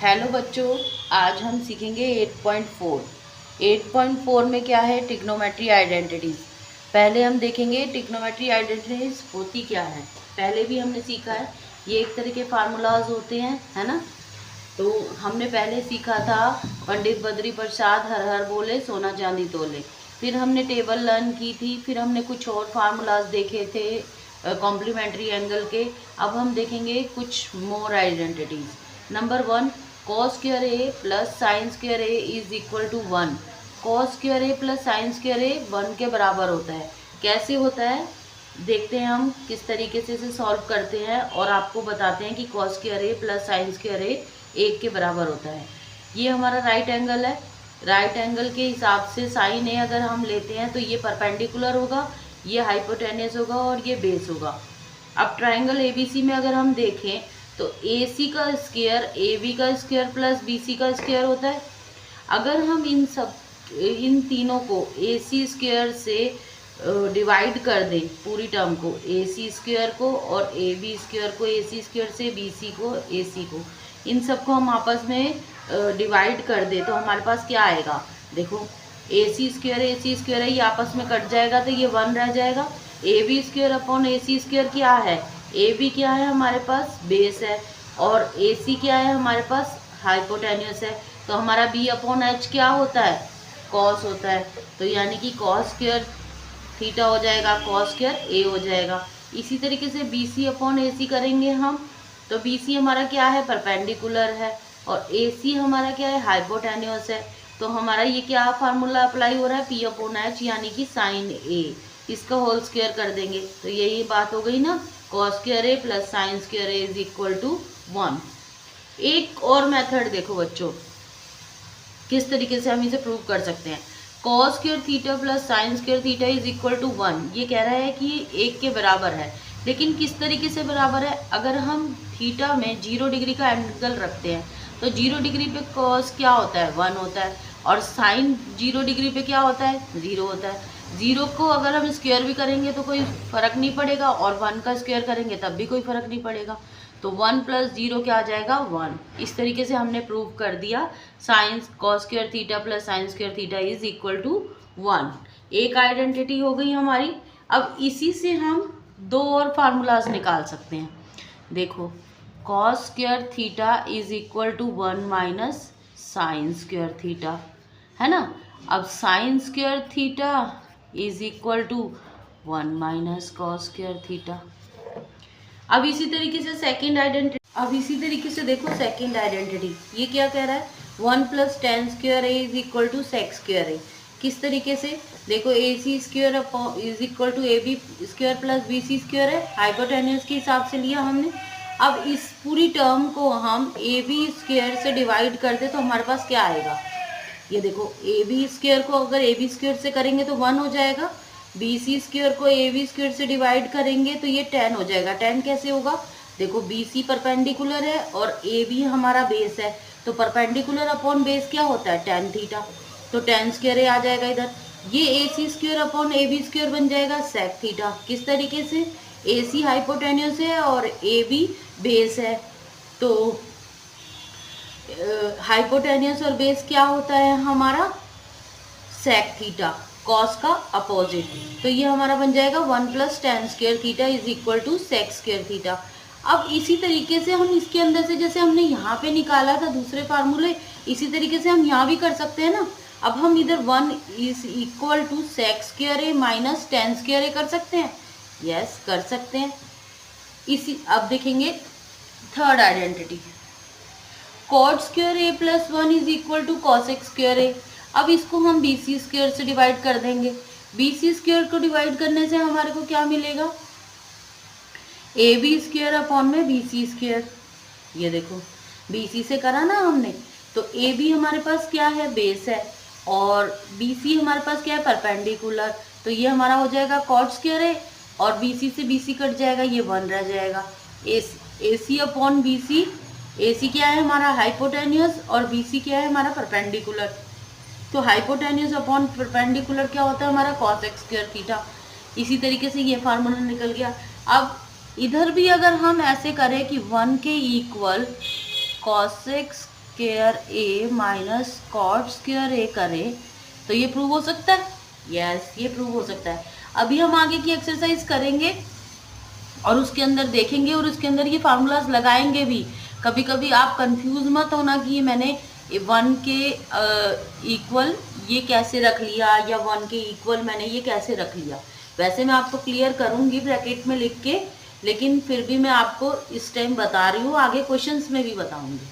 Hello बच्चों, आज हम सीखेंगे 8.4। 8.4 में क्या है? Trigonometry identities. पहले हम देखेंगे ट्रिग्नोमेट्री आइडेंटिटीज होती क्या है। पहले भी हमने सीखा है, ये एक तरह के फार्मूलाज होते हैं, है ना। तो हमने पहले सीखा था पंडित बद्री प्रसाद हर हर बोले सोना चांदी तोले। फिर हमने टेबल लर्न की थी, फिर हमने कुछ और फार्मूलाज देखे थे कॉम्प्लीमेंट्री एंगल के। अब हम देखेंगे कुछ more identities. Number 1, cos square A plus sine square A is equal to 1। Cos square A plus sine square A 1 के बराबर होता है। कैसे होता है देखते हैं हम किस तरीके से इसे सॉल्व करते हैं, और आपको बताते हैं कि cos square A plus sine square A 1 के बराबर होता है। ये हमारा राइट एंगल है। राइट एंगल के हिसाब से साइन ए अगर हम लेते हैं तो ये परपेंडिकुलर होगा, ये हाइपोटेनियस होगा और ये बेस होगा। अब ट्राइंगल एबीसी में अगर हम देखें तो AC का स्क्वायर AB का स्क्वायर प्लस BC का स्क्वायर होता है। अगर हम इन तीनों को AC स्क्वायर से डिवाइड कर दें, पूरी टर्म को AC स्क्वायर को और AB स्क्वायर को AC स्क्वायर से, BC को AC को, इन सबको हम आपस में डिवाइड कर दें तो हमारे पास क्या आएगा? देखो, AC स्क्वायर है, ये आपस में कट जाएगा तो ये 1 रह जाएगा। AB square upon AC square क्या है? AB क्या है हमारे पास? बेस है। और AC क्या है हमारे पास? हाइपोटेन्यूस है। तो हमारा B अपॉन H क्या होता है? कॉस होता है। तो यानी कि कॉस स्क्वायर थीटा हो जाएगा, कॉस स्क्वायर A हो जाएगा। इसी तरीके से BC अपॉन AC करेंगे हम, तो BC हमारा क्या है? परपेंडिकुलर है। और AC हमारा क्या है? हाइपोटेन्यूस है। तो हमारा ये क्या फार्मूला अप्लाई हो रहा है? P अपॉन H यानी कि साइन A, इसका होल स्क्वायर कर देंगे तो यही बात हो गई ना, cos square A plus sine square A is equal to 1। एक और मेथड देखो बच्चों, किस तरीके से हम इसे प्रूव कर सकते हैं। Cos square theta plus sine square theta is equal to 1, ये कह रहा है कि 1 के बराबर है। लेकिन किस तरीके से बराबर है? अगर हम थीटा में 0 डिग्री का एंगल रखते हैं तो 0 डिग्री पे कॉस क्या होता है? 1 होता है। और साइन 0 डिग्री पे क्या होता है? 0 होता है। 0 को अगर हम स्क्वायर भी करेंगे तो कोई फ़र्क नहीं पड़ेगा, और 1 का स्क्वायर करेंगे तब भी कोई फ़र्क नहीं पड़ेगा। तो 1 प्लस 0 क्या आ जाएगा? 1। इस तरीके से हमने प्रूव कर दिया sine cos square theta plus sine square theta is equal to 1। एक आइडेंटिटी हो गई हमारी। अब इसी से हम दो और फार्मूलाज निकाल सकते हैं। देखो, cos square theta is equal to 1 minus sine square theta, है ना। अब sine square theta is equal to 1 minus cos square theta. अब इसी तरीके से देखो सेकेंड आइडेंटिटी, ये क्या कह रहा है? 1 plus tan square A is equal to sec square A. किस तरीके से? देखो, AC square is equal to AB square plus BC square है, हाइपोटेन्यूस के हिसाब से लिया हमने। अब इस पूरी टर्म को हम AB स्क्वायर से डिवाइड कर दे तो हमारे पास क्या आएगा? ये देखो, AB स्क्वायर को अगर AB स्क्वायर से करेंगे तो 1 हो जाएगा। BC स्क्वायर को AB स्क्वायर से डिवाइड करेंगे तो ये 10 हो जाएगा। 10 कैसे होगा? देखो, BC परपेंडिकुलर है और AB हमारा बेस है, तो परपेंडिकुलर अपॉन बेस क्या होता है? tan theta. तो tan स्क्वायर ए आ जाएगा इधर। ये AC square upon AB square बन जाएगा sec थीटा। किस तरीके से? AC हाइपोटेन्यूस है और AB बेस है, तो हाइपोटेन्यूस और बेस क्या होता है हमारा? sec थीटा, कॉस का अपोजिट। तो ये हमारा बन जाएगा 1 plus tan square theta is equal to sec square theta. अब इसी तरीके से हम इसके अंदर से, जैसे हमने यहाँ पे निकाला था दूसरे फार्मूले, इसी तरीके से हम यहाँ भी कर सकते हैं ना। अब हम इधर 1 is equal to sec square A minus tan square A कर सकते हैं। यस, कर सकते हैं। अब देखेंगे third identity, cot square A plus 1 is equal to cosec square A. अब इसको हम BC स्क्वायर से डिवाइड कर देंगे। BC स्क्वायर को डिवाइड करने से हमारे को क्या मिलेगा? AB स्क्वायर अपॉन में BC स्क्वायर। ये देखो, BC से करा ना हमने, तो AB हमारे पास क्या है? बेस है। और BC हमारे पास क्या है? परपेंडिकुलर। तो ये हमारा हो जाएगा कॉट स्क्वायर ए, और BC से BC कट जाएगा, ये 1 रह जाएगा। AC अपॉन BC, AC क्या है हमारा? हाइपोटेन्यूस, और BC क्या है हमारा? परपेंडिकुलर। तो हाइपोटेन्यूस अपॉन परपेंडिकुलर क्या होता है हमारा? Cosec square theta. इसी तरीके से ये फार्मूला निकल गया। अब इधर भी अगर हम ऐसे करें कि 1 के equal cosec square A minus cot square ए करें तो ये प्रूव हो सकता है। यस, ये प्रूव हो सकता है। अभी हम आगे की एक्सरसाइज करेंगे और उसके अंदर देखेंगे और उसके अंदर ये फार्मूलाज लगाएंगे भी। कभी कभी आप कंफ्यूज मत होना कि मैंने 1 के इक्वल ये कैसे रख लिया या 1 के इक्वल मैंने ये कैसे रख लिया। वैसे मैं आपको क्लियर करूंगी ब्रैकेट में लिख के, लेकिन फिर भी मैं आपको इस टाइम बता रही हूँ, आगे क्वेश्चंस में भी बताऊंगी।